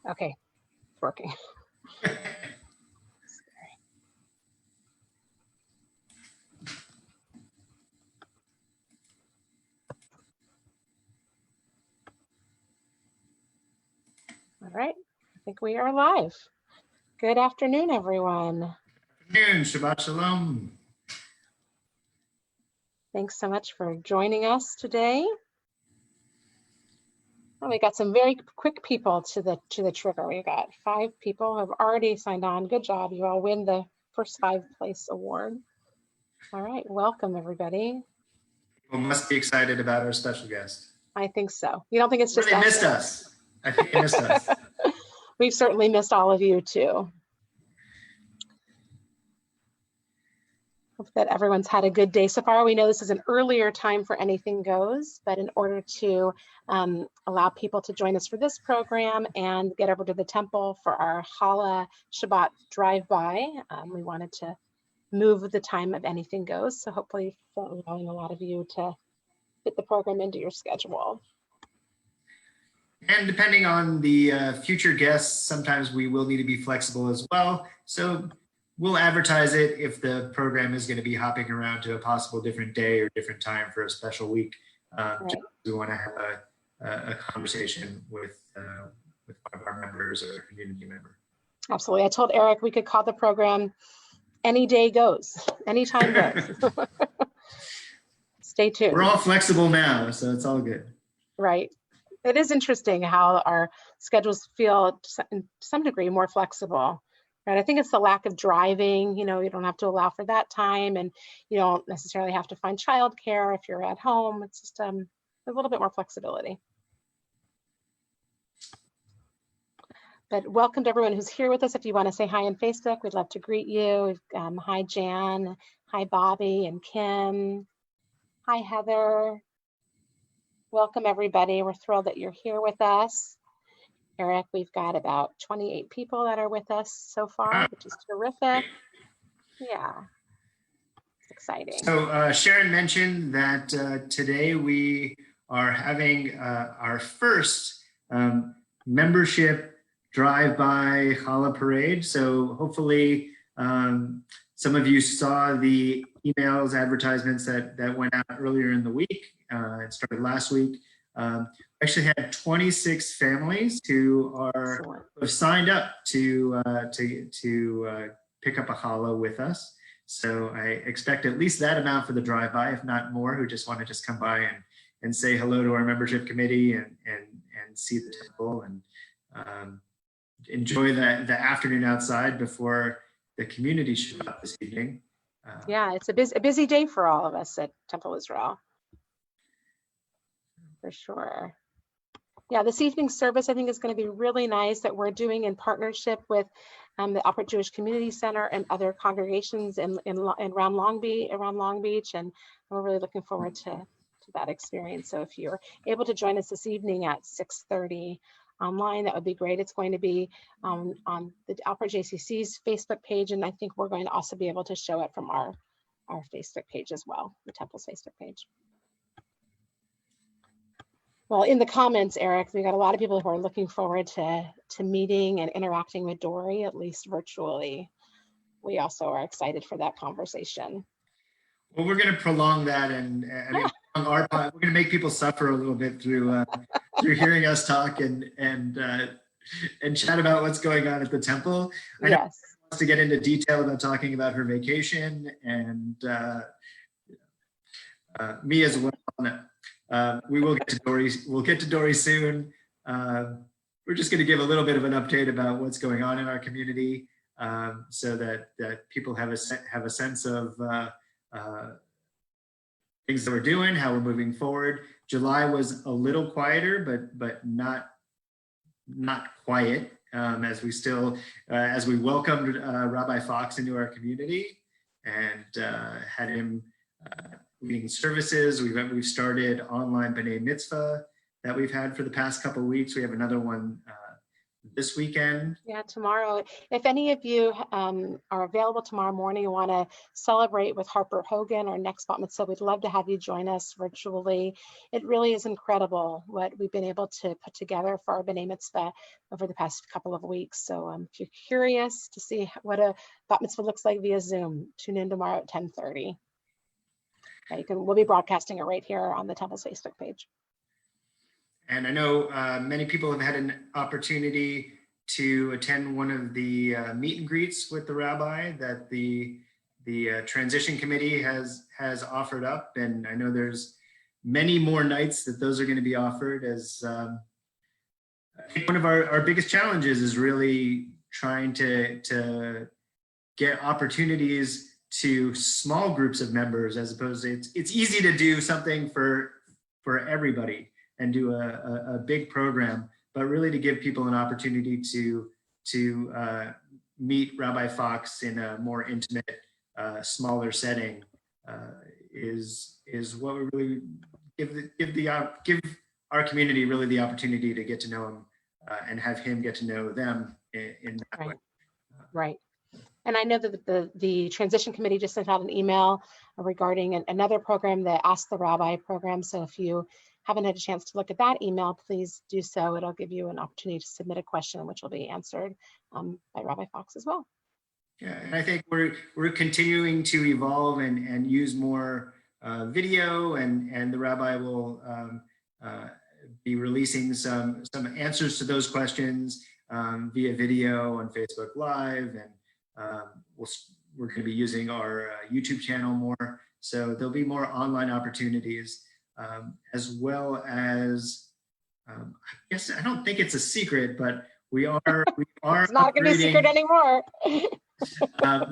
Okay, it's working. All right, I think we are live. Good afternoon, everyone. Good afternoon, Shabbat Shalom. Thanks so much for joining us today. Well, we got some very quick people to the trigger. We got 5 people who have already signed on. Good job. You all win the first 5 place award. All right, welcome everybody. People must be excited about our special guest. I think so. You don't think it's just they missed us? I think they missed us. We've certainly missed all of you too. Hope that everyone's had a good day so far. We know this is an earlier time for Anything Goes, but in order to allow people to join us for this program and get over to the temple for our Challah Shabbat drive-by, we wanted to move the time of Anything Goes. So hopefully allowing a lot of you to fit the program into your schedule. And depending on the future guests, sometimes we will need to be flexible as well. So we'll advertise it if the program is going to be hopping around to a possible different day or different time for a special week. Right. We want to have a conversation with one of our members or a community member. Absolutely. I told Eric we could call the program Any Day Goes, Anytime Goes. Stay tuned. We're all flexible now, so it's all good. Right. It is interesting how our schedules feel to some degree more flexible. Right. I think it's the lack of driving. You know, you don't have to allow for that time, and you don't necessarily have to find childcare if you're at home. It's just a little bit more flexibility. But welcome to everyone who's here with us. If you want to say hi on Facebook, we'd love to greet you. Hi, Jan. Hi, Bobby and Kim. Hi, Heather. Welcome, everybody. We're thrilled that you're here with us. Eric, we've got about 28 people that are with us so far, which is terrific. Yeah, it's exciting. So Sharon mentioned that today we are having our first membership drive-by challah parade. So hopefully some of you saw the emails, advertisements that went out earlier in the week. It started last week. We actually had 26 families who have signed up to pick up a challah with us. So I expect at least that amount for the drive-by, if not more, who just want to just come by and say hello to our membership committee and see the temple and enjoy the afternoon outside before the community Shabbat this evening. Yeah, it's a busy day for all of us at Temple Israel. For sure. Yeah, this evening's service I think is going to be really nice that we're doing in partnership with the Upper Jewish Community Center and other congregations around Long Beach, and we're really looking forward to that experience. So if you're able to join us this evening at 6:30 online, that would be great. It's going to be on the Upper JCC's Facebook page, and I think we're going to also be able to show it from our Facebook page as well, the Temple's Facebook page. Well, in the comments, Eric, we got a lot of people who are looking forward to meeting and interacting with Dori, at least virtually. We also are excited for that conversation. Well, we're going to prolong that, and I mean, we're going to make people suffer a little bit through hearing us talk and chat about what's going on at the temple. I know yes. she wants to get into detail about talking about her vacation, and me as well. We will get to Dori. We'll get to Dori soon. We're just going to give a little bit of an update about what's going on in our community, so that people have a sense of things that we're doing, how we're moving forward. July was a little quieter, but not quiet, as we welcomed Rabbi Fox into our community and had him leading services. We've started online B'nai Mitzvah that we've had for the past couple of weeks. We have another one this weekend. Yeah, tomorrow. If any of you are available tomorrow morning and want to celebrate with Harper Hogan, our next bat mitzvah, we'd love to have you join us virtually. It really is incredible what we've been able to put together for our b'nai mitzvah over the past couple of weeks. So if you're curious to see what a bat mitzvah looks like via Zoom, tune in tomorrow at 10:30. We'll be broadcasting it right here on the Temple's Facebook page. And I know many people have had an opportunity to attend one of the meet and greets with the rabbi that the transition committee has offered up. And I know there's many more nights that those are going to be offered, as I think one of our biggest challenges is really trying to get opportunities to small groups of members, as opposed to it's easy to do something for everybody and do a big program, but really to give people an opportunity to meet Rabbi Fox in a more intimate, smaller setting is what we really give our community really the opportunity to get to know him and have him get to know them in that way. Right. And I know that the transition committee just sent out an email regarding another program, the Ask the Rabbi program. So if you haven't had a chance to look at that email, please do so. It'll give you an opportunity to submit a question, which will be answered by Rabbi Fox as well. Yeah, and I think we're continuing to evolve and use more video, and the rabbi will be releasing some answers to those questions via video on Facebook Live, and we're going to be using our YouTube channel more. So there'll be more online opportunities, as well as, I guess, I don't think it's a secret, but we are it's not going to be a secret anymore.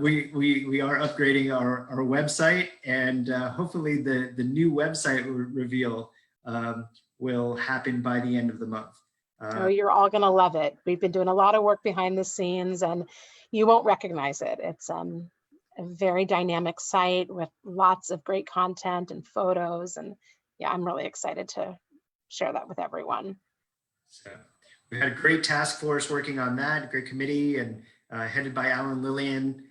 We are upgrading our website, and hopefully the new website reveal will happen by the end of the month. Oh, you're all going to love it. We've been doing a lot of work behind the scenes, and you won't recognize it. It's a very dynamic site with lots of great content and photos, and yeah, I'm really excited to share that with everyone. So we had a great task force working on that, a great committee, and headed by Alan Lillian,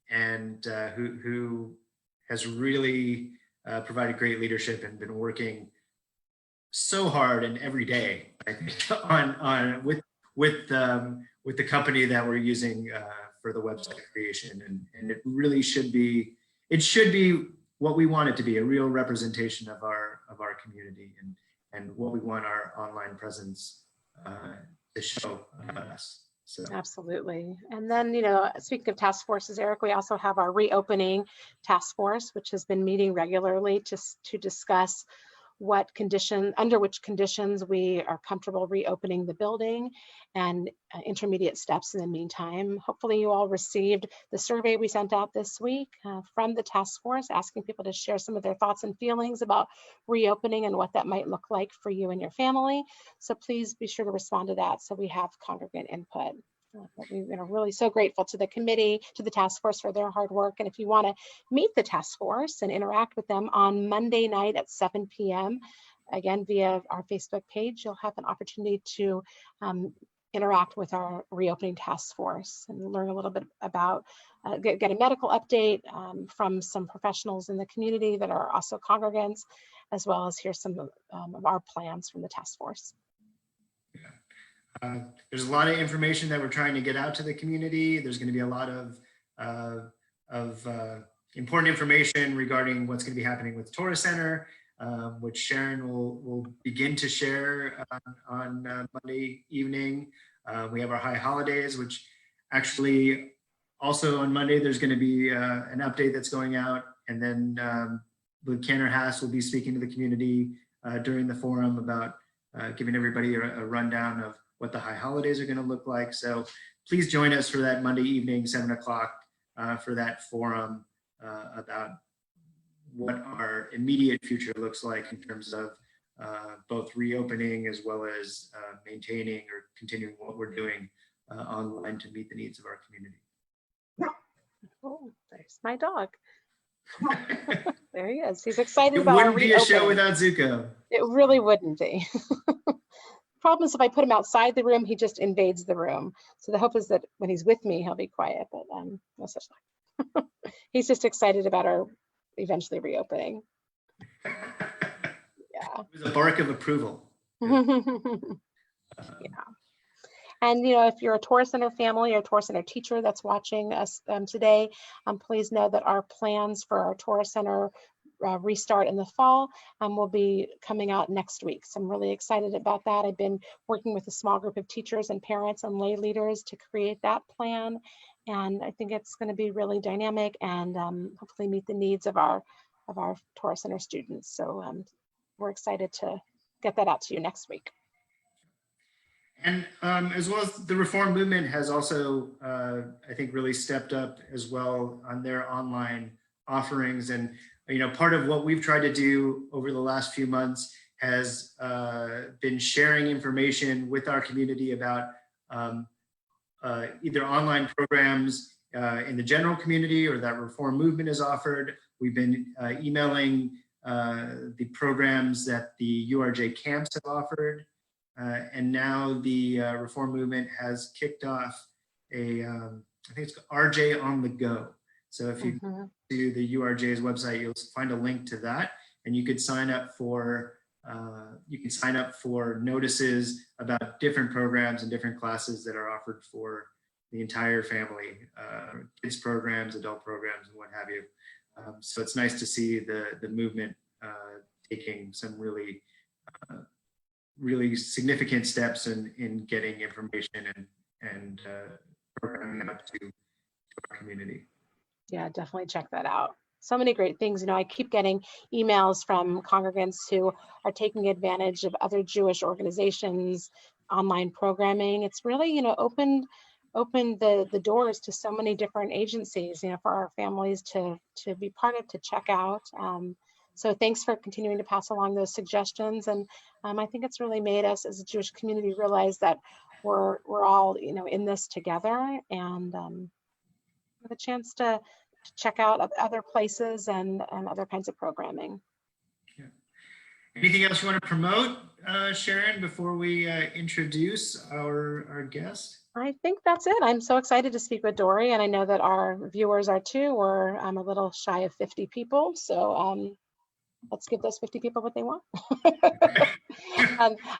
and who has really provided great leadership and been working so hard and every day, I think, on with the company that we're using for the website creation, and it really should be what we want it to be, a real representation of our community and what we want our online presence to show about us. So. Absolutely. And then, speaking of task forces, Eric, we also have our reopening task force, which has been meeting regularly to discuss under which conditions we are comfortable reopening the building and intermediate steps in the meantime. Hopefully you all received the survey we sent out this week from the task force, asking people to share some of their thoughts and feelings about reopening and what that might look like for you and your family. So please be sure to respond to that so we have congregant input. We're really so grateful to the committee, to the task force for their hard work. And if you want to meet the task force and interact with them on Monday night at 7 p.m., again, via our Facebook page, you'll have an opportunity to interact with our reopening task force and learn a little bit about, get a medical update from some professionals in the community that are also congregants, as well as hear some of our plans from the task force. There's a lot of information that we're trying to get out to the community. There's going to be a lot of important information regarding what's going to be happening with Torah Center, which Sharon will begin to share on Monday evening. We have our high holidays, which actually also on Monday, there's going to be an update that's going out. And then Luke Canner-Haas will be speaking to the community during the forum about giving everybody a rundown of what the high holidays are going to look like. So please join us for that Monday evening, 7 o'clock, for that forum about what our immediate future looks like in terms of both reopening as well as maintaining or continuing what we're doing online to meet the needs of our community. Oh, there's my dog. There he is. He's excited it about our reopening. It wouldn't be a show without Zuko. It really wouldn't be. problem is if I put him outside the room, he just invades the room. So the hope is that when he's with me, he'll be quiet, but no such luck. He's just excited about our eventually reopening. Yeah. It was a bark of approval. Yeah. And, you know, if you're a Torah Center family or Torah Center teacher that's watching us today, please know that our plans for our Torah Center restart in the fall will be coming out next week. So I'm really excited about that. I've been working with a small group of teachers and parents and lay leaders to create that plan. And I think it's going to be really dynamic and hopefully meet the needs of our Torah Center students. So we're excited to get that out to you next week. And as well as the Reform Movement has also, I think, really stepped up as well on their online offerings. And, you know, part of what we've tried to do over the last few months has been sharing information with our community about either online programs in the general community or that Reform Movement has offered. We've been emailing the programs that the URJ camps have offered. And now the Reform Movement has kicked off a, I think it's RJ on the go. So if you go to the URJ's website, you'll find a link to that, and you could sign up for notices about different programs and different classes that are offered for the entire family, kids programs, adult programs, and what have you. So it's nice to see the movement taking some really significant steps in getting information and programming up to our community. Yeah, definitely check that out. So many great things. You know, I keep getting emails from congregants who are taking advantage of other Jewish organizations, online programming. It's really, you know, opened the doors to so many different agencies, you know, for our families to be part of, to check out. So thanks for continuing to pass along those suggestions. And I think it's really made us as a Jewish community realize that we're all, you know, in this together, and with a chance to check out other places and other kinds of programming. Yeah. Anything else you want to promote, Sharon, before we introduce our guest? I think that's it. I'm so excited to speak with Dori, and I know that our viewers are too. We're a little shy of 50 people, so let's give those 50 people what they want.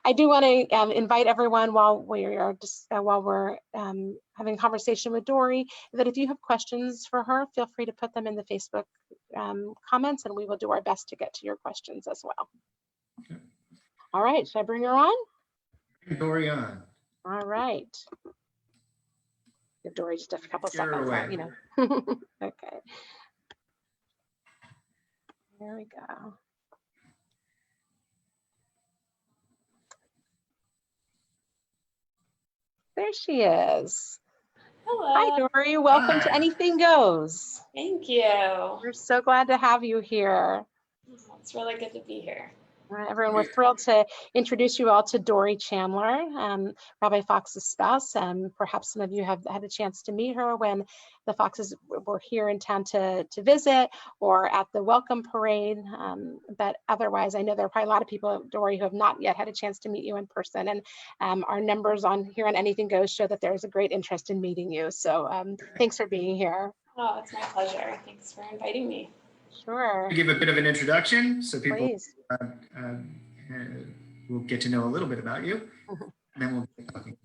I do want to invite everyone while we're having a conversation with Dori, that if you have questions for her, feel free to put them in the Facebook comments, and we will do our best to get to your questions as well. Okay. All right, should I bring her on? Bring Dori on. All right. Give Dori just a couple seconds, you know. Okay. There we go. There she is. Hello. Hi, Dori. Welcome to Anything Goes. Thank you. We're so glad to have you here. It's really good to be here. Everyone, we're thrilled to introduce you all to Dori Chandler, Rabbi Fox's spouse. Perhaps some of you have had a chance to meet her when the Foxes were here in town to visit, or at the welcome parade. But otherwise, I know there are probably a lot of people, Dori, who have not yet had a chance to meet you in person. And our numbers on here on Anything Goes show that there's a great interest in meeting you. So thanks for being here. Oh, it's my pleasure. Thanks for inviting me. Sure. Give a bit of an introduction so people will get to know a little bit about you, and then we'll get talking.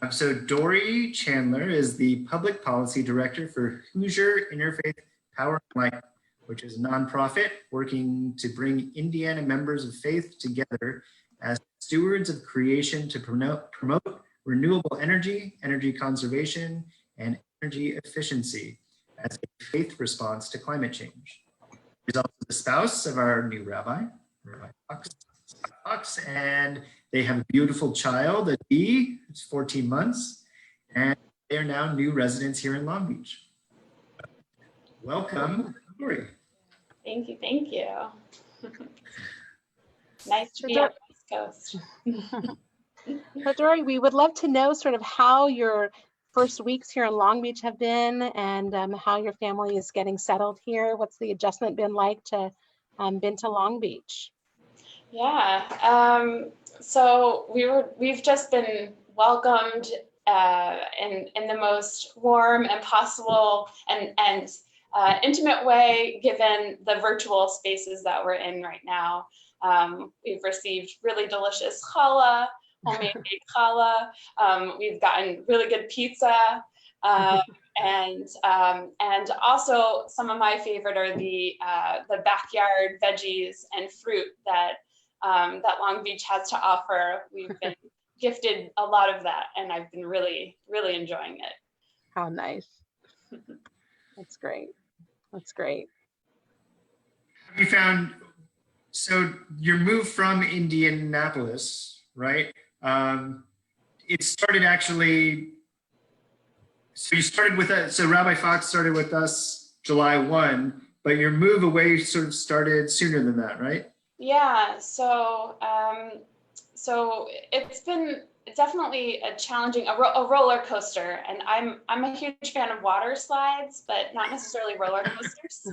So Dori Chandler is the Public Policy Director for Hoosier Interfaith Power and Light, which is a nonprofit working to bring Indiana members of faith together as stewards of creation to promote renewable energy, energy conservation, and energy efficiency as a faith response to climate change. She's also the spouse of our new Rabbi Fox, and they have a beautiful child, a D, who's 14 months, and they are now new residents here in Long Beach. Welcome, Dori. Thank you, thank you. Nice to be on the West Coast. So Dori, we would love to know sort of how your first weeks here in Long Beach have been, and how your family is getting settled here. What's the adjustment been like to been to Long Beach? Yeah, So we've just been welcomed in the most warm and possible and intimate way, given the virtual spaces that we're in right now. We've received really delicious challah, homemade baked challah. We've gotten really good pizza. And also some of my favorite are the backyard veggies and fruit that Long Beach has to offer. We've been gifted a lot of that, and I've been really, really enjoying it. How nice. That's great. That's great. Have you found, so your move from Indianapolis, right? It started actually, so you started with us, so Rabbi Fox started with us July 1, but your move away sort of started sooner than that, right? Yeah, so it's been definitely a challenging, a roller coaster, and I'm a huge fan of water slides, but not necessarily roller coasters.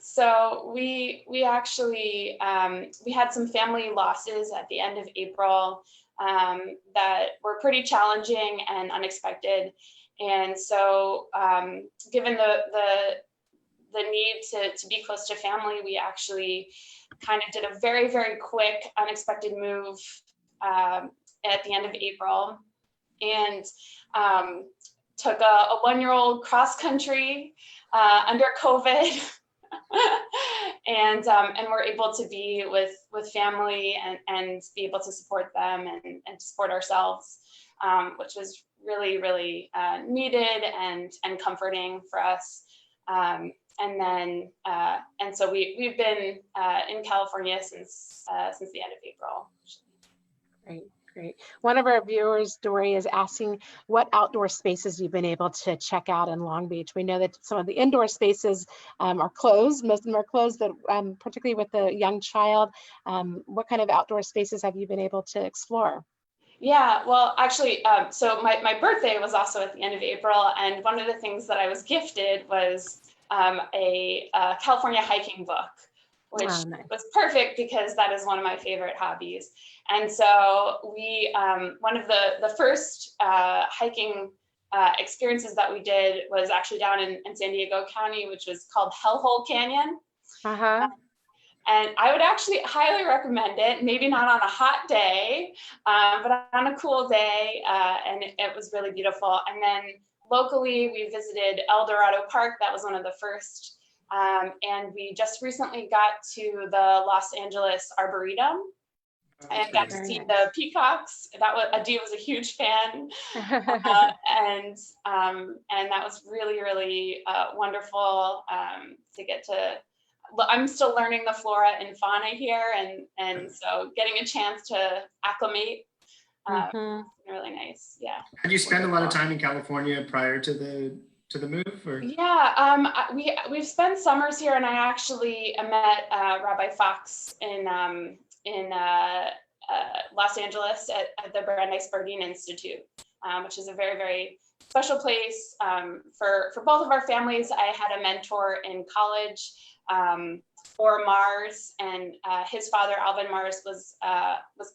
So we actually we had some family losses at the end of April that were pretty challenging and unexpected, and so given the need to be close to family, we actually kind of did a very, very quick, unexpected move at the end of April, and took a one-year-old cross country under COVID, and we're able to be with family and be able to support them and support ourselves, which was really, really needed and comforting for us. And so we've been in California since the end of April. Great, great. One of our viewers, Dori, is asking what outdoor spaces you've been able to check out in Long Beach. We know that some of the indoor spaces are closed. Most of them are closed, but particularly with the young child, what kind of outdoor spaces have you been able to explore? Yeah, well, actually, so my birthday was also at the end of April, and one of the things that I was gifted was a California hiking book, which Oh, nice. was perfect because that is one of my favorite hobbies. And so we, one of the first hiking experiences that we did was actually down in San Diego County, which was called Hellhole Canyon. Uh-huh. And I would actually highly recommend it, maybe not on a hot day, but on a cool day, and it was really beautiful. And then locally, we visited El Dorado Park. That was one of the first. And we just recently got to the Los Angeles Arboretum and got to see the peacocks. Adi was a huge fan. And that was really, really wonderful to get to. I'm still learning the flora and fauna here, and so getting a chance to acclimate, really nice. Yeah. Had you spent a lot of time in California prior to the move, or? Yeah, we've spent summers here, and I actually met Rabbi Fox in Los Angeles at the Brandeis Bardeen Institute, which is a very, very special place for both of our families. I had a mentor in college, for Mars, and his father, Alvin Mars, was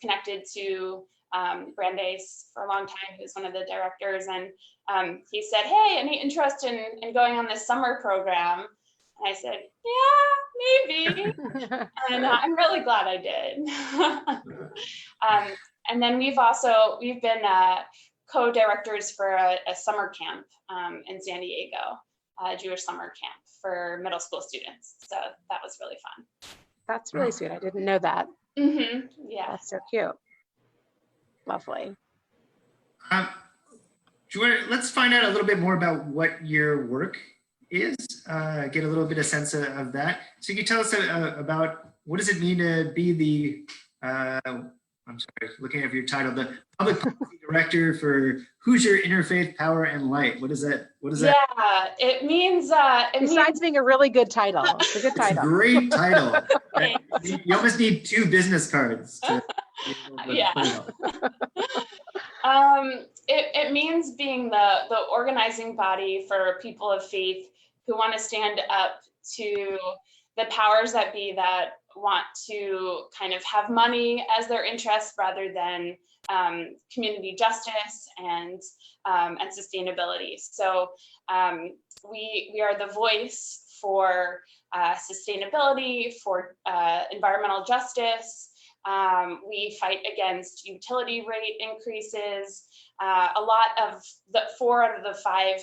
connected to Brandeis for a long time. He was one of the directors, and he said, "Hey, any interest in going on this summer program?" And I said, "Yeah, maybe." And I'm really glad I did. And then we've been co-directors for a summer camp in San Diego, a Jewish summer camp for middle school students. So that was really fun. That's really sweet. I didn't know that. Mm-hmm. Yeah. That's so cute. Lovely. Let's find out a little bit more about what your work is, get a little bit of sense of that. So you can tell us about what does it mean to be the, I'm sorry, looking at your title, the Public Policy Director for Hoosier Interfaith Power and Light. What is that? Yeah, it means, besides being a really good title, it's a good title. It's a great title. You almost need 2 business cards to yeah. It means being the organizing body for people of faith who want to stand up to the powers that be that want to kind of have money as their interest rather than community justice and sustainability. So we are the voice for sustainability, for environmental justice. We fight against utility rate increases. A lot of the 4 out of the 5,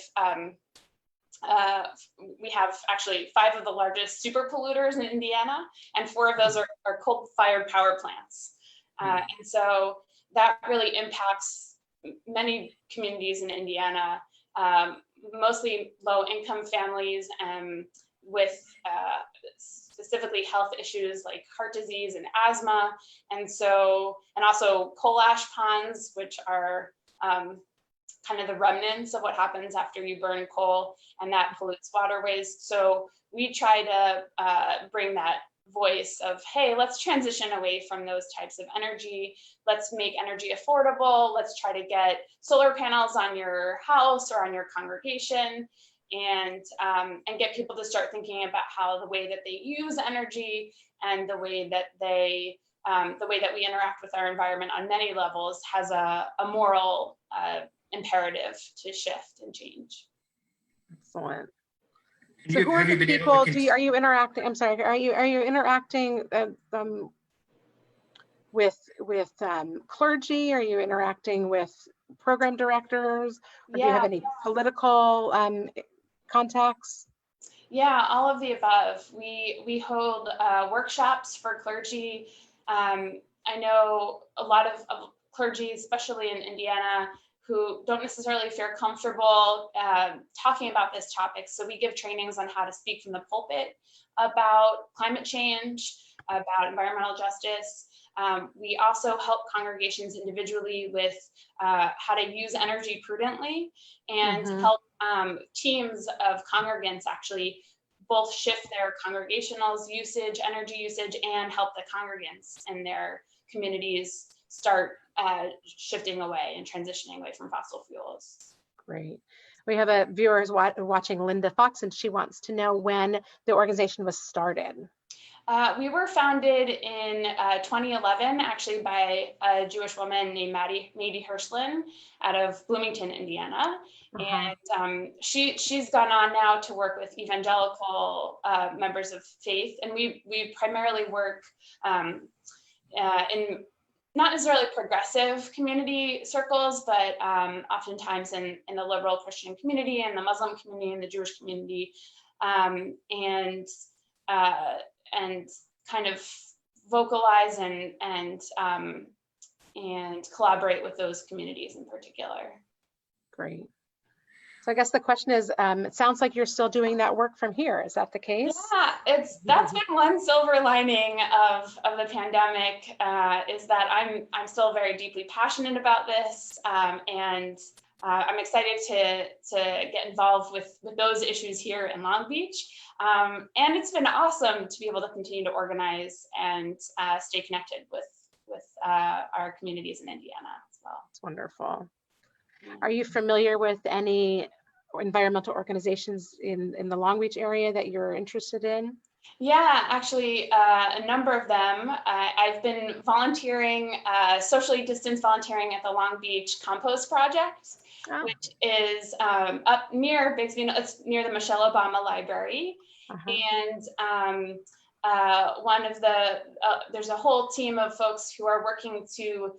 we have actually 5 of the largest super polluters in Indiana, and 4 of those are coal-fired power plants. And so that really impacts many communities in Indiana, mostly low-income families with specifically health issues like heart disease and asthma. And also coal ash ponds, which are kind of the remnants of what happens after you burn coal, and that pollutes waterways. So we try to bring that voice of, hey, let's transition away from those types of energy. Let's make energy affordable. Let's try to get solar panels on your house or on your congregation, and get people to start thinking about how the way that they use energy and the way that we interact with our environment on many levels has a moral imperative to shift and change. Excellent. So who are the people, are you interacting, I'm sorry, are you interacting with clergy? Are you interacting with program directors? Or do you have any political contacts? Yeah, all of the above. We hold workshops for clergy. I know a lot of clergy, especially in Indiana, who don't necessarily feel comfortable talking about this topic. So we give trainings on how to speak from the pulpit about climate change, about environmental justice. We also help congregations individually with how to use energy prudently, and help teams of congregants actually both shift their congregational usage, energy usage, and help the congregants in their communities start shifting away and transitioning away from fossil fuels. Great. We have a viewer who's watching, Linda Fox, and she wants to know when the organization was started. We were founded in 2011, actually, by a Jewish woman named Mady Hirschlin out of Bloomington, Indiana. And she's gone on now to work with evangelical members of faith. And we primarily work in not necessarily progressive community circles, but oftentimes in the liberal Christian community and the Muslim community and the Jewish community, and kind of vocalize and collaborate with those communities in particular. Great. So I guess the question is, it sounds like you're still doing that work from here. Is that the case? Yeah, that's been one silver lining of the pandemic, is that I'm still very deeply passionate about this, and I'm excited to get involved with those issues here in Long Beach. And it's been awesome to be able to continue to organize and stay connected with our communities in Indiana as well. It's wonderful. Are you familiar with any environmental organizations in the Long Beach area that you're interested in? Yeah, actually, a number of them. I've been volunteering, socially distanced volunteering at the Long Beach Compost Project, which is up near Bixby. It's near the Michelle Obama Library. And one of there's a whole team of folks who are working to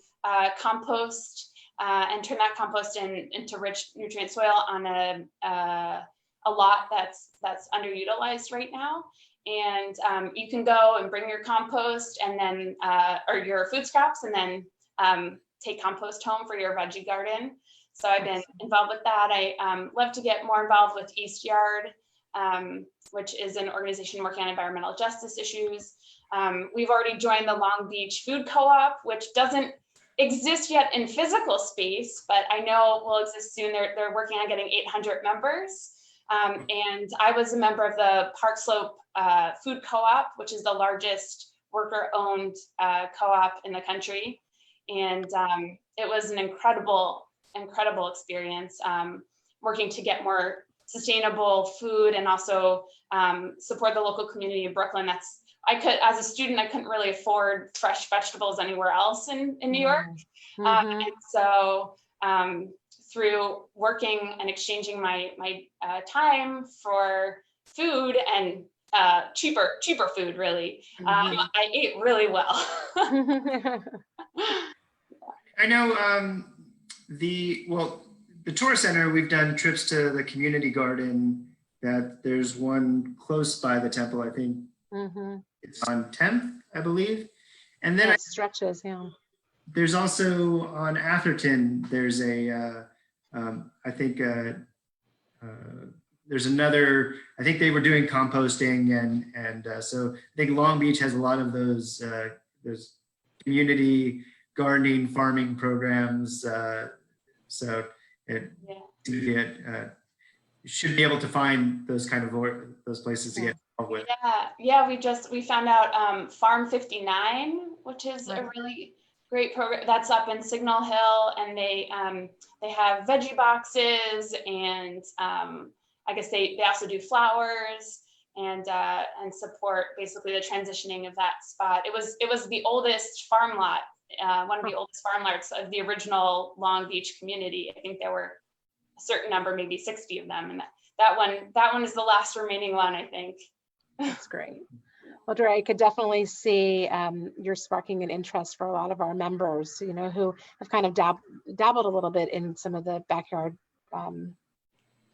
compost and turn that compost into rich nutrient soil on a lot that's underutilized right now. And you can go and bring your compost and then, or your food scraps, and then take compost home for your veggie garden. So I've been involved with that. I love to get more involved with East Yard, which is an organization working on environmental justice issues. We've already joined the Long Beach Food Co-op, which doesn't exist yet in physical space, but I know will exist soon. They're working on getting 800 members. And I was a member of the Park Slope Food Co-op, which is the largest worker-owned co-op in the country. And it was an incredible experience, working to get more sustainable food and also support the local community of Brooklyn that's as a student, I couldn't really afford fresh vegetables anywhere else in New York. And so through working and exchanging my time for food and cheaper food, really, I ate really well. I know the tourist center, we've done trips to the community garden, that there's one close by the temple. I think it's on 10th, I believe. And then it stretches, yeah. There's also on Atherton, there's a, I think there's another, I think they were doing composting, and so I think Long Beach has a lot of those community gardening, farming programs. So you should be able to find those kind of those places to get involved with. Yeah. We found out Farm 59, which is a really great program that's up in Signal Hill, and they have veggie boxes, and I guess they also do flowers and support basically the transitioning of that spot. It was the oldest farm lot, one of the oldest farm lots of the original Long Beach community. I think there were a certain number, maybe 60 of them, and that one is the last remaining one, I think. That's great. Well, Dori, I could definitely see you're sparking an interest for a lot of our members, you know, who have kind of dabbled a little bit in some of the backyard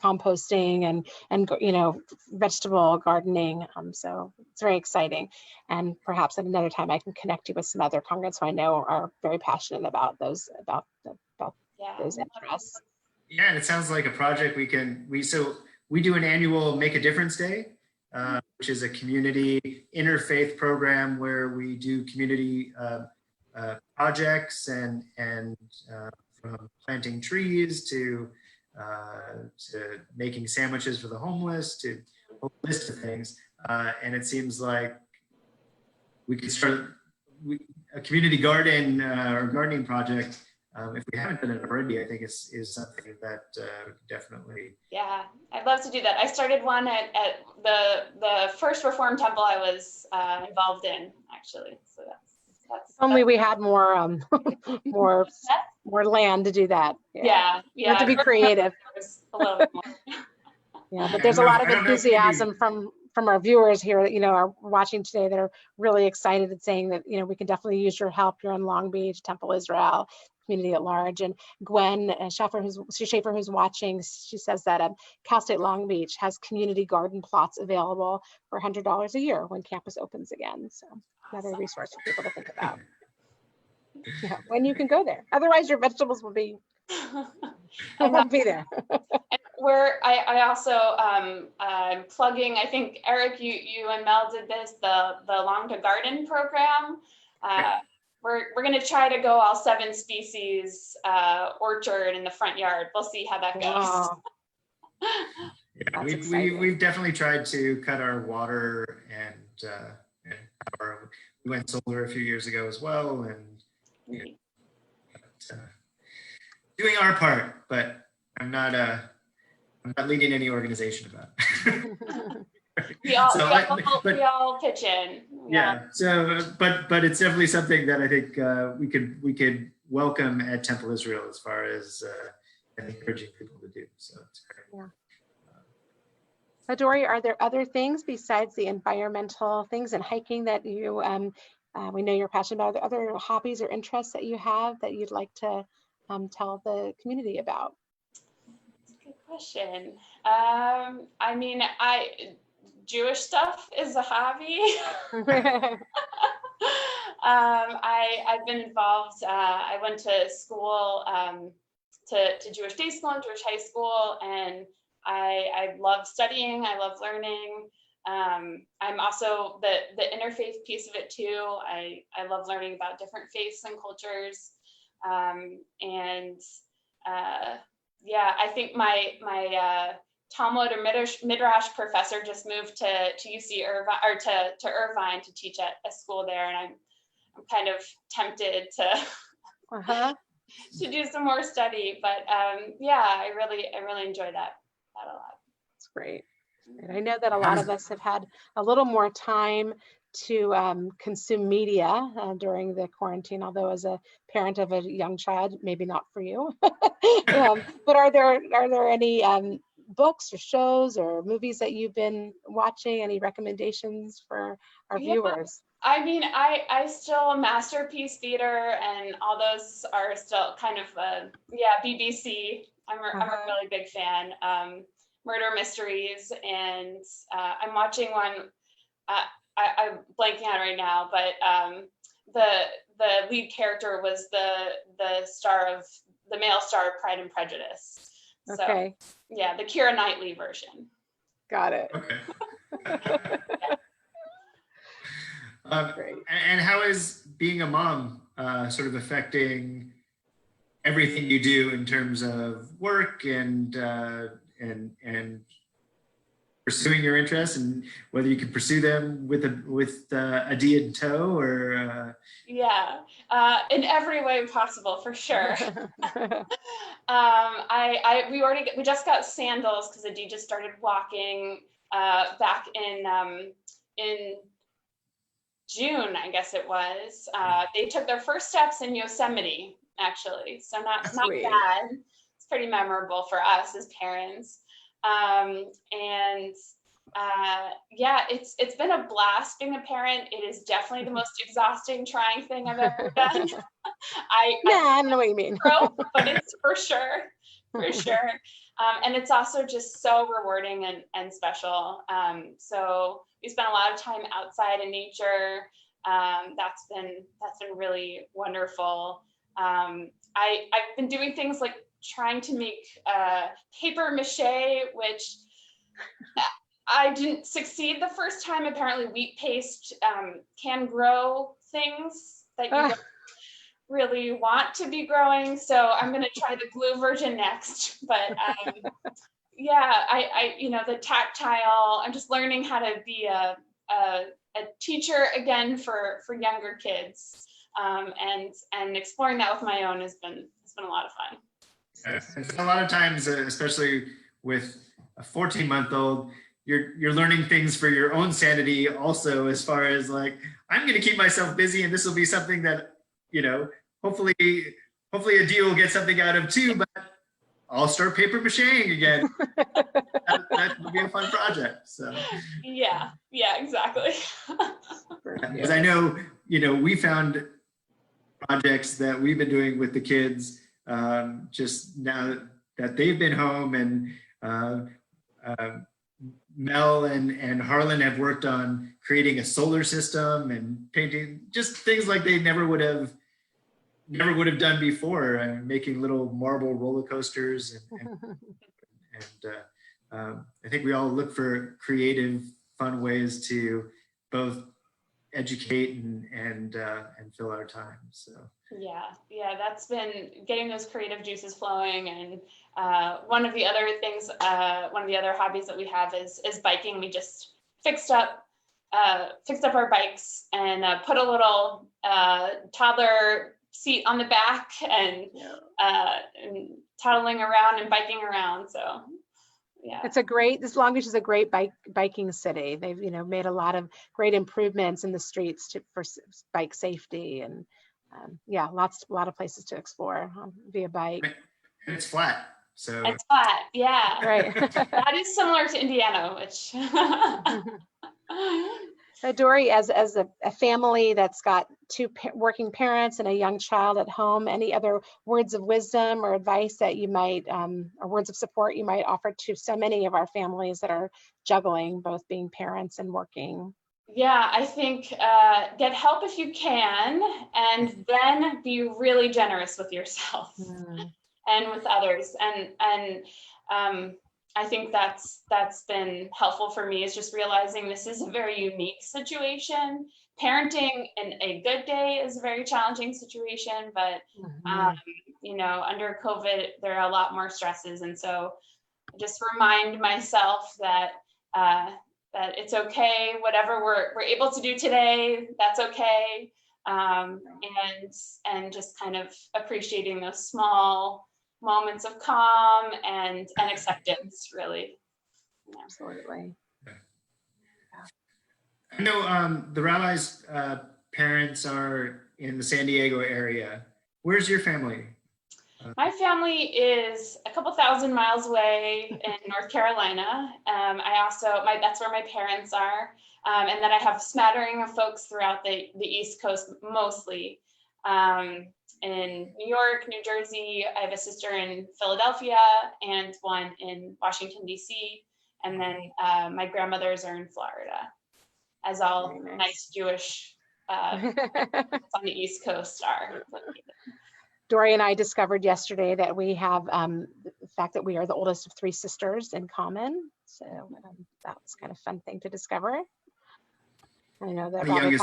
composting and you know, vegetable gardening. So it's very exciting. And perhaps at another time I can connect you with some other congregants who I know are very passionate about those those interests. Yeah, and it sounds like a project we do an annual Make a Difference Day, which is a community interfaith program where we do community projects and from planting trees to making sandwiches for the homeless to a whole list of things. And it seems like we could start a community garden or gardening project. If we haven't done it already, I think is something that we could definitely. Yeah, I'd love to do that. I started one at the first Reformed temple I was involved in, actually. So that's only we had more more land to do that. Yeah. You have to be creative. A little bit more. Yeah, but there's a lot of enthusiasm from our viewers here that, you know, are watching today that are really excited and saying that, you know, we can definitely use your help. You're in Long Beach, Temple Israel, community at large. And Gwen Schaefer, who's watching, she says that Cal State Long Beach has community garden plots available for $100 a year when campus opens again. So another resource for people to think about. Yeah, when you can go there. Otherwise, your vegetables will be won't be there. I also I'm plugging. I think Eric, you and Mel did this, the Long to Garden program. We're going to try to go all 7 species orchard in the front yard. We'll see how that goes. Wow. Yeah, we've definitely tried to cut our water and power. We went solar a few years ago as well, and doing our part. But I'm not leading any organization about it. we all pitch in. Yeah. So, but it's definitely something that I think we could welcome at Temple Israel as far as encouraging people to do. So it's great. Yeah. So Dori, are there other things besides the environmental things and hiking that you we know you're passionate about? Are there other hobbies or interests that you have that you'd like to tell the community about? That's a good question. I mean, Jewish stuff is a hobby. I've been involved. I went to school, to Jewish day school and Jewish high school, and I love studying. I love learning. I'm also the interfaith piece of it too. I love learning about different faiths and cultures. Yeah, I think my Talmud or Midrash professor just moved to UC Irvine, or to Irvine to teach at a school there, and I'm kind of tempted to to do some more study. But yeah, I really enjoy that a lot. That's great. And I know that a lot of us have had a little more time consume media during the quarantine, although as a parent of a young child, maybe not for you. But are there any books or shows or movies that you've been watching? Any recommendations for our viewers? I mean, I still Masterpiece Theater and all those are still kind of, BBC. I'm a really big fan. Murder mysteries, and I'm watching one, I'm blanking out right now, but the lead character was the male star of Pride and Prejudice. So, Okay. yeah, the Keira Knightley version. Got it. Okay. Great. And how is being a mom sort of affecting everything you do in terms of work and pursuing your interests, and whether you can pursue them with a D in tow, or in every way possible, for sure. We just got sandals because Adi just started walking back in June, I guess it was. They took their first steps in Yosemite, actually, so not bad. It's pretty memorable for us as parents. It's been a blast being a parent. It is definitely the most exhausting, trying thing I've ever done. I know what you mean. But it's for sure. And it's also just so rewarding and special. So we spent a lot of time outside in nature. That's been really wonderful. I've been doing things like trying to make paper mache, which I didn't succeed the first time. Apparently wheat paste can grow things that you don't really want to be growing. So I'm going to try the glue version next. But the tactile, I'm just learning how to be a teacher again for younger kids. And exploring that with my own has been a lot of fun. A lot of times, especially with a 14-month-old, you're learning things for your own sanity also, as far as like, I'm going to keep myself busy, and this will be something that, hopefully a deal will get something out of too, but I'll start paper macheing again. that will be a fun project. So yeah, exactly. Because I know, we found projects that we've been doing with the kids just now that they've been home, and Mel and Harlan have worked on creating a solar system and painting, just things like they never would have done before, and making little marble roller coasters, and I think we all look for creative, fun ways to both educate and fill our time. So yeah, that's been getting those creative juices flowing. And one of the other hobbies that we have is biking. We just fixed up our bikes and put a little toddler seat on the back, and toddling around and biking around. So yeah, this Long Beach is a great biking city. They've made a lot of great improvements in the streets for bike safety, and a lot of places to explore via bike. And it's flat. So it's flat, yeah. Right. That is similar to Indiana, which Dori, as a family that's got two working parents and a young child at home, any other words of wisdom or advice that you might, or words of support you might offer to so many of our families that are juggling both being parents and working? Yeah, I think get help if you can, and then be really generous with yourself and with others. And I think that's been helpful for me, is just realizing this is a very unique situation. Parenting in a good day is a very challenging situation, but under COVID, there are a lot more stresses. And so just remind myself that it's okay, whatever we're able to do today, that's okay. And just kind of appreciating those small moments of calm and acceptance, really. Absolutely. I know the rabbi's parents are in the San Diego area. Where's your family? My family is a couple thousand miles away in North Carolina. That's where my parents are. And then I have a smattering of folks throughout the East Coast, mostly. In New York, New Jersey, I have a sister in Philadelphia and one in Washington, D.C. And then my grandmothers are in Florida, as all nice Jewish on the East Coast are located. Dori and I discovered yesterday that we have the fact that we are the oldest of 3 sisters in common. So that was kind of a fun thing to discover. I know that Rabbi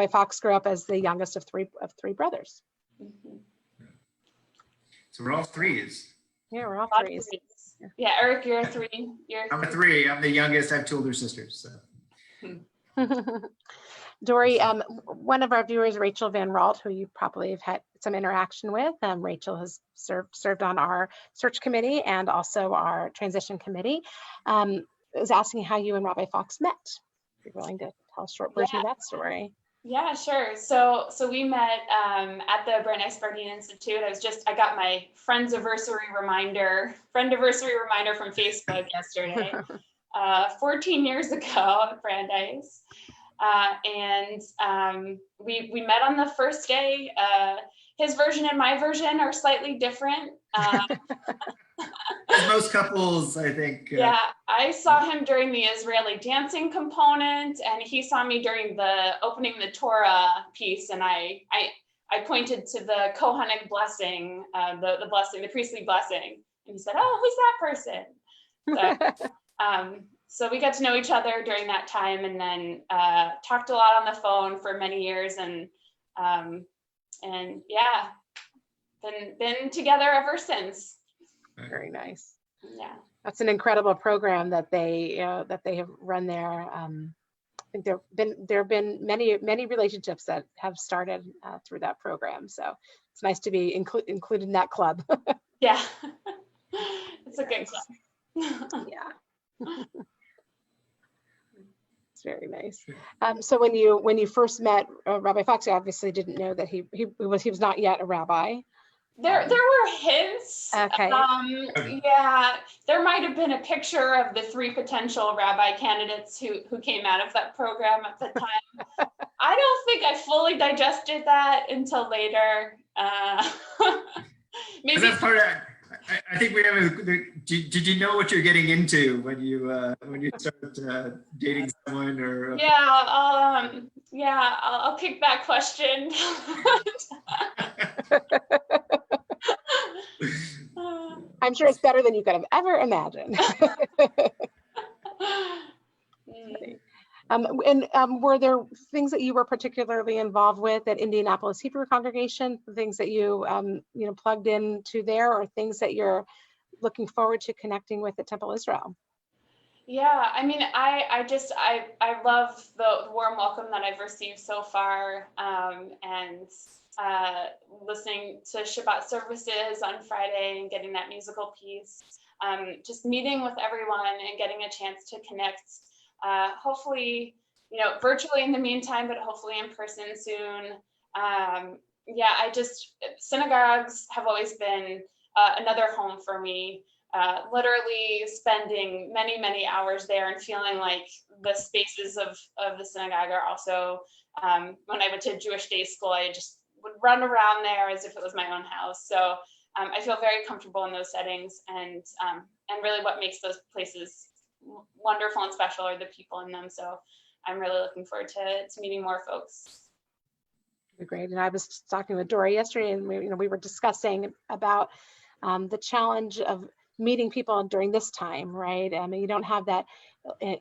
Fox grew up as the youngest of three brothers. Mm-hmm. So we're all threes. Yeah, we're all threes. Yeah, Eric, you're a 3. I'm a 3. I'm the youngest. I have 2 older sisters. So. Dori, one of our viewers, Rachel Van Ralt, who you probably have had some interaction with. Rachel has served on our search committee and also our transition committee. Was asking how you and Rabbi Fox met. If you're willing to tell a short version of that story. Yeah, sure. So we met at the Brandeis Bardeen Institute. I got my friendiversary reminder from Facebook yesterday, 14 years ago at Brandeis. We met on the first day. His version and my version are slightly different. As most couples, I think. Yeah, I saw him during the Israeli dancing component, and he saw me during the opening the Torah piece, and I pointed to the Kohanic blessing, the blessing, the priestly blessing, and he said, "Oh, who's that person?" So, so we got to know each other during that time, and then talked a lot on the phone for many years, and yeah, been together ever since. Very nice. Yeah, that's an incredible program that they have run there. I think there have been many relationships that have started through that program. So it's nice to be included in that club. Yeah, it's a good club. Yeah. It's very nice. So when you first met Rabbi Fox, you obviously didn't know that he was not yet a rabbi. There were hints. Okay. Yeah, there might have been a picture of the 3 potential rabbi candidates who came out of that program at the time. I don't think I fully digested that until later. Maybe that's part of. I think we have. Did you know what you're getting into when you start dating someone or? Yeah, I'll kick that question. I'm sure it's better than you could have ever imagined. Were there things that you were particularly involved with at Indianapolis Hebrew Congregation? Things that you plugged into there, or things that you're looking forward to connecting with at Temple Israel? Yeah, I mean, I love the warm welcome that I've received so far, and listening to Shabbat services on Friday and getting that musical piece, just meeting with everyone and getting a chance to connect, hopefully, virtually in the meantime, but hopefully in person soon. Yeah, synagogues have always been another home for me. Literally spending many hours there and feeling like the spaces of the synagogue are also, when I went to Jewish day school, I just would run around there as if it was my own house. So I feel very comfortable in those settings, and really what makes those places wonderful and special are the people in them. So I'm really looking forward to meeting more folks. Great. And I was talking with Dori yesterday, and we were discussing about the challenge of meeting people during this time, right? I mean, you don't have that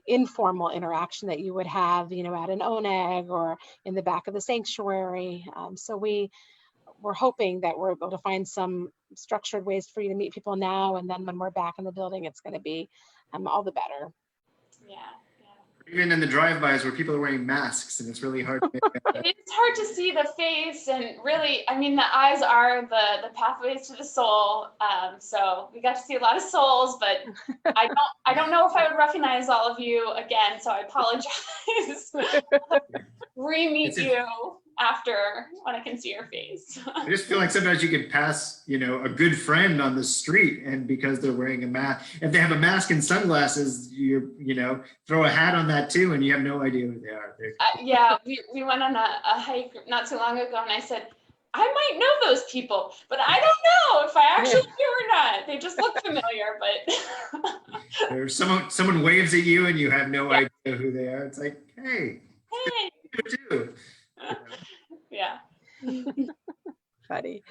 informal interaction that you would have, at an oneg or in the back of the sanctuary. So we're hoping that we're able to find some structured ways for you to meet people now, and then when we're back in the building, it's going to be all the better. Yeah. Even in the drive-bys where people are wearing masks and it's really hard to make out. It's hard to see the face, and really, I mean, the eyes are the pathways to the soul. So we got to see a lot of souls, but I don't know if I would recognize all of you again, so I apologize. Re-meet you after when I can see your face. I just feel like sometimes you can pass, you know, a good friend on the street, and because they're wearing a mask, if they have a mask and sunglasses, you know, throw a hat on that too, and you have no idea who they are. Yeah, we went on a hike not too long ago, and I said, I might know those people, but I don't know if I actually do or not. They just look familiar, but There's someone waves at you and you have no idea who they are. It's like, hey, you too. Yeah. Funny.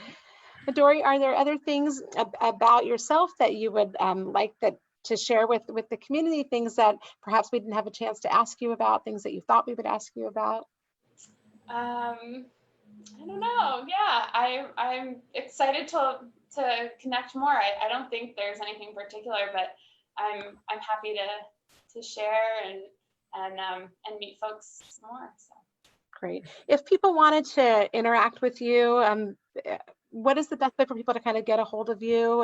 Dori, are there other things about yourself that you would like to share with the community, things that perhaps we didn't have a chance to ask you about, things that you thought we would ask you about? I don't know. Yeah, I'm excited to connect more. I don't think there's anything particular, but I'm happy to share and meet folks more. So. Great. If people wanted to interact with you, what is the best way for people to kind of get a hold of you?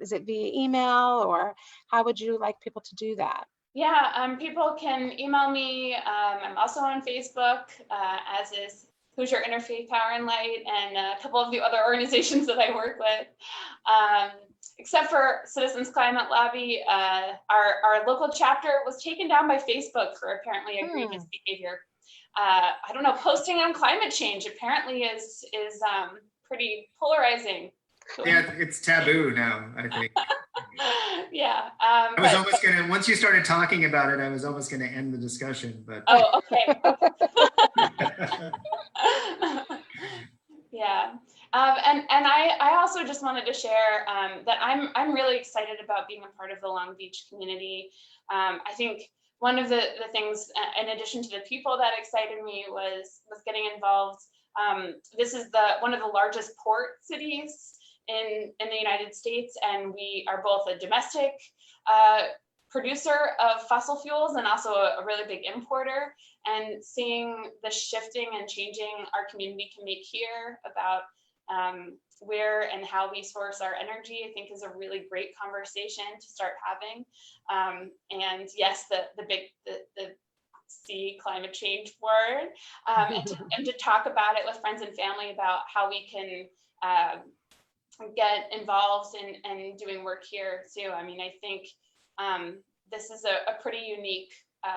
Is it via email, or how would you like people to do that? Yeah, people can email me. I'm also on Facebook, as is Hoosier Interfaith Power and Light, and a couple of the other organizations that I work with. Except for Citizens Climate Lobby, our local chapter was taken down by Facebook for apparently egregious behavior. I don't know, posting on climate change apparently is pretty polarizing. Yeah, it's taboo now, I think. Yeah. I was almost gonna, once you started talking about it, I was almost gonna end the discussion, but. Oh, okay. Yeah. And I also just wanted to share that I'm really excited about being a part of the Long Beach community. I think one of the things, in addition to the people that excited me, was getting involved. This is one of the largest port cities in the United States, and we are both a domestic producer of fossil fuels and also a really big importer. And seeing the shifting and changing our community can make here about where and how we source our energy, I think is a really great conversation to start having. And yes, the C, climate change word, and to talk about it with friends and family about how we can get involved in doing work here too. I mean, I think this is a pretty unique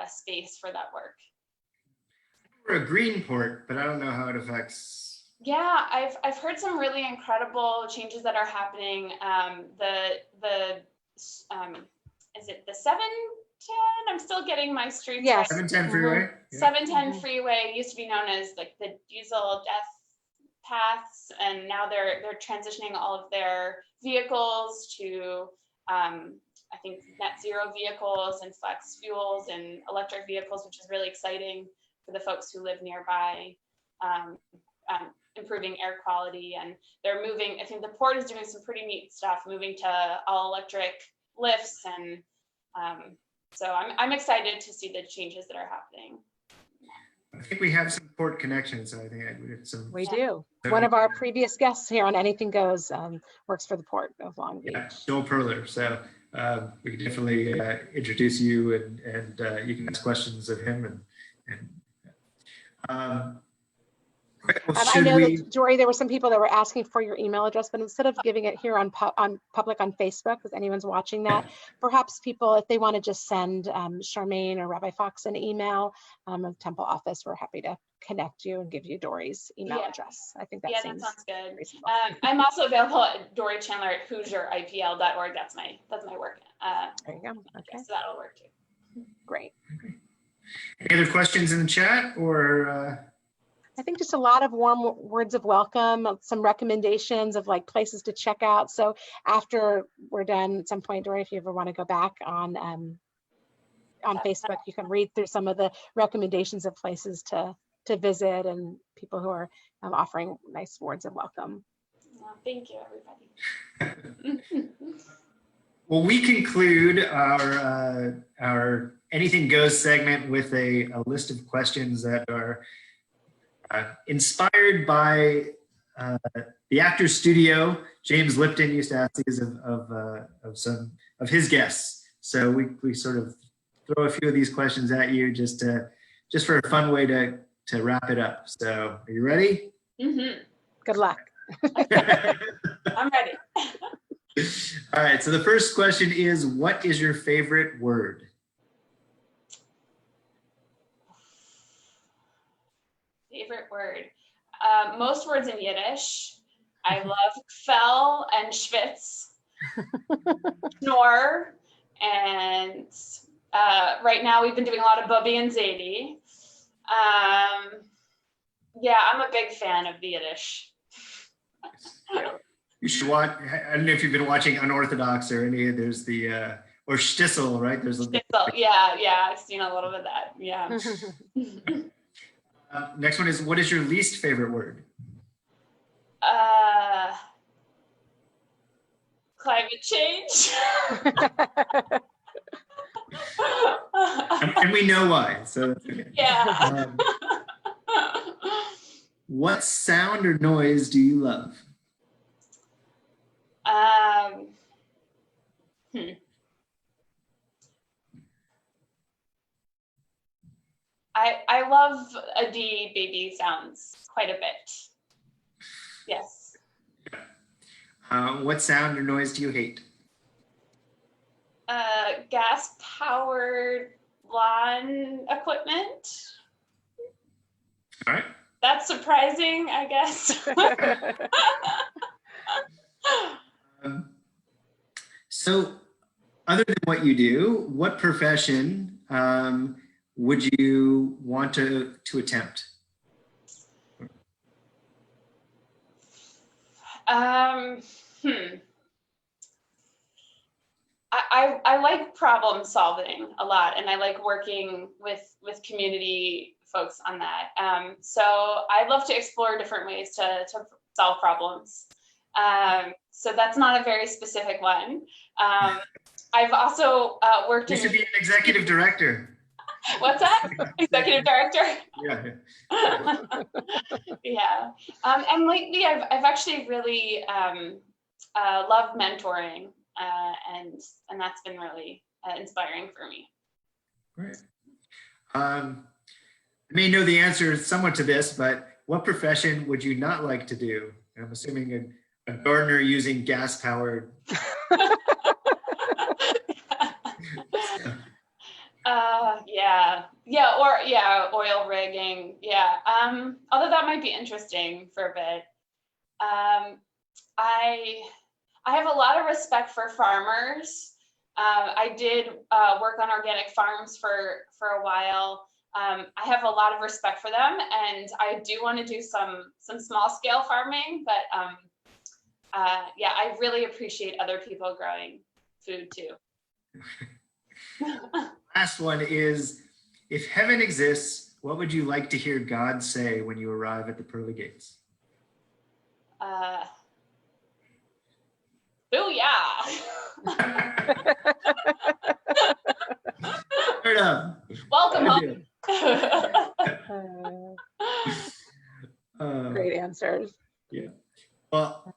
space for that work. We're a green port, but I don't know how it affects. Yeah, I've heard some really incredible changes that are happening. Is it the 710? I'm still getting my streets right. 710 freeway. Yeah. 710 freeway used to be known as like the diesel death paths, and now they're transitioning all of their vehicles to I think net zero vehicles and flex fuels and electric vehicles, which is really exciting for the folks who live nearby. Improving air quality, and they're moving. I think the port is doing some pretty neat stuff, moving to all electric lifts, and so I'm excited to see the changes that are happening. I think we have some port connections, so I think we have some. We do. One of our previous guests here on Anything Goes works for the Port of Long Beach. Yeah, Joel Pearler. So we can definitely introduce you, and you can ask questions of him, I know that, Dori, there were some people that were asking for your email address, but instead of giving it here on public on Facebook, if anyone's watching that, perhaps people, if they want to just send Charmaine or Rabbi Fox an email of Temple office, we're happy to connect you and give you Dori's email address. I think that seems that sounds good. Reasonable. I'm also available at Dori Chandler at HoosierIPL.org. That's my work. There you go. Okay. So that'll work too. Great. Okay. Any other questions in the chat, or? I think just a lot of warm words of welcome, some recommendations of like places to check out. So after we're done at some point, Dori, if you ever want to go back on Facebook, you can read through some of the recommendations of places to visit and people who are offering nice words of welcome. Well, thank you, everybody. Well, we conclude our anything goes segment with a list of questions that are inspired by the Actors Studio. James Lipton used to ask these of some of his guests. So we sort of throw a few of these questions at you just for a fun way to wrap it up. So are you ready? Mm-hmm. Good luck. I'm ready. All right. So the first question is, what is your favorite word? Favorite word. Most words in Yiddish. I love kfel and schwitz, snore, and right now we've been doing a lot of Bubby and Zadie. Yeah, I'm a big fan of the Yiddish. You should watch. I don't know if you've been watching Unorthodox or any. There's the or Shtisel, right? There's a yeah, I've seen a little bit of that. Yeah. Next one is, what is your least favorite word? Climate change. And we know why. So that's okay. Yeah. What sound or noise do you love? I love a D baby sounds quite a bit. Yes. What sound or noise do you hate? Gas powered lawn equipment. All right. That's surprising, I guess. So other than what you do, what profession would you want to attempt? I like problem solving a lot, and I like working with community folks on that. So I'd love to explore different ways to solve problems. So that's not a very specific one. I've also worked You in— should be an executive director. What's that? Executive director? Yeah. Yeah. And lately I've actually really loved mentoring, and that's been really inspiring for me. Great. I may know the answer somewhat to this, but what profession would you not like to do? I'm assuming a gardener using gas powered. Oil rigging. Yeah. Although that might be interesting for a bit. I have a lot of respect for farmers. I did work on organic farms for a while. I have a lot of respect for them, and I do want to do some small scale farming, but I really appreciate other people growing food too. Last one is, if heaven exists, what would you like to hear God say when you arrive at the pearly gates? Booyah! Fair enough. Welcome home. Great answers. Yeah. Well,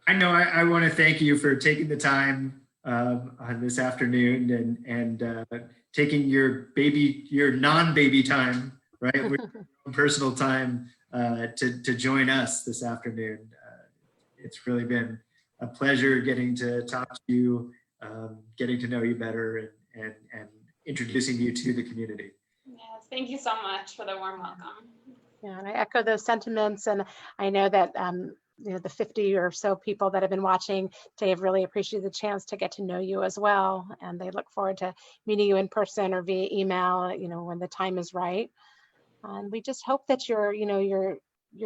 I know I want to thank you for taking the time on this afternoon and taking your non-baby time, right, with your own personal time to join us this afternoon. It's really been a pleasure getting to talk to you, getting to know you better, and introducing you to the community. Yes, thank you so much for the warm welcome. Yeah, and I echo those sentiments, and I know that the 50 or so people that have been watching today have really appreciated the chance to get to know you as well, and they look forward to meeting you in person or via email, when the time is right. And we just hope that your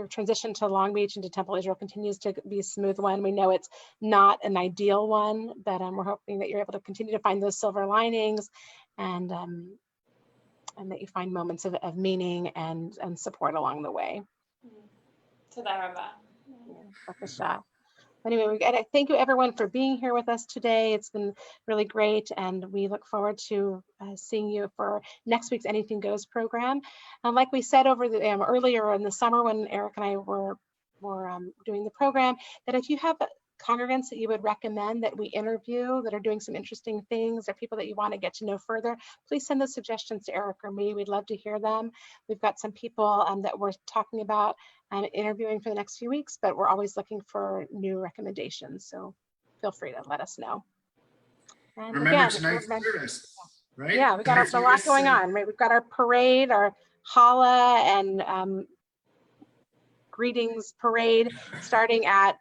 transition to Long Beach and to Temple Israel continues to be a smooth one. We know it's not an ideal one, but we're hoping that you're able to continue to find those silver linings, and that you find moments of meaning and support along the way. Toda rabba. B'kasha. Anyway, thank you everyone for being here with us today. It's been really great, and we look forward to seeing you for next week's Anything Goes program. Like we said over the earlier in the summer when Eric and I were doing the program, that if you have congregants that you would recommend that we interview that are doing some interesting things, or people that you want to get to know further, please send those suggestions to Eric or me. We'd love to hear them. We've got some people that we're talking about interviewing for the next few weeks, but we're always looking for new recommendations. So feel free to let us know. And Remember again, tonight's service, right? yeah, we got a lot going on, right? We've got our parade, our challah and greetings parade starting at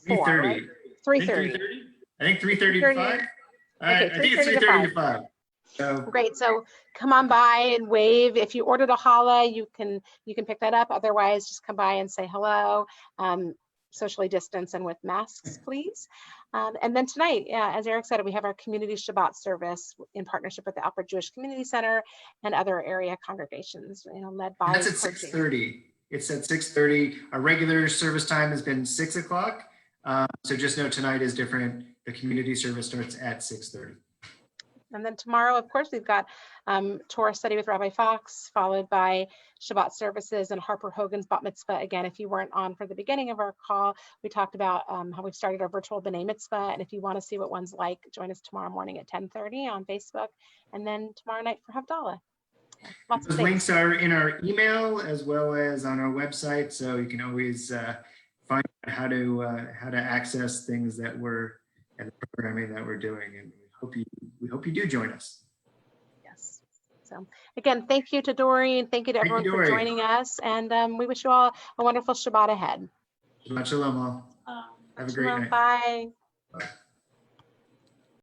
4, 3:30. right? 3:30. I think 3:30 to 5. Okay, I think it's 3:30 to 5. So great. So come on by and wave. If you ordered a challah, you can pick that up. Otherwise, just come by and say hello. Socially distance and with masks, please. And then tonight, as Eric said, we have our community Shabbat service in partnership with the Alfred Jewish Community Center and other area congregations, led by. that's at 6:30. It's at 6:30. Our regular service time has been 6 o'clock. So just know tonight is different. The community service starts at 6:30. And then tomorrow, of course, we've got Torah study with Rabbi Fox, followed by Shabbat services and Harper Hogan's bat mitzvah. Again, if you weren't on for the beginning of our call, we talked about how we've started our virtual B'nai Mitzvah. And if you want to see what one's like, join us tomorrow morning at 10:30 on Facebook, and then tomorrow night for Havdalah. Lots of Those links are in our email as well as on our website, so you can always find out how to access things that we're and the programming that we're doing. And we hope you do join us. Yes. So again, thank you to Dori, and thank you to everyone for joining us. And we wish you all a wonderful Shabbat ahead. Shabbat shalom all. Have a great night. Bye. Bye.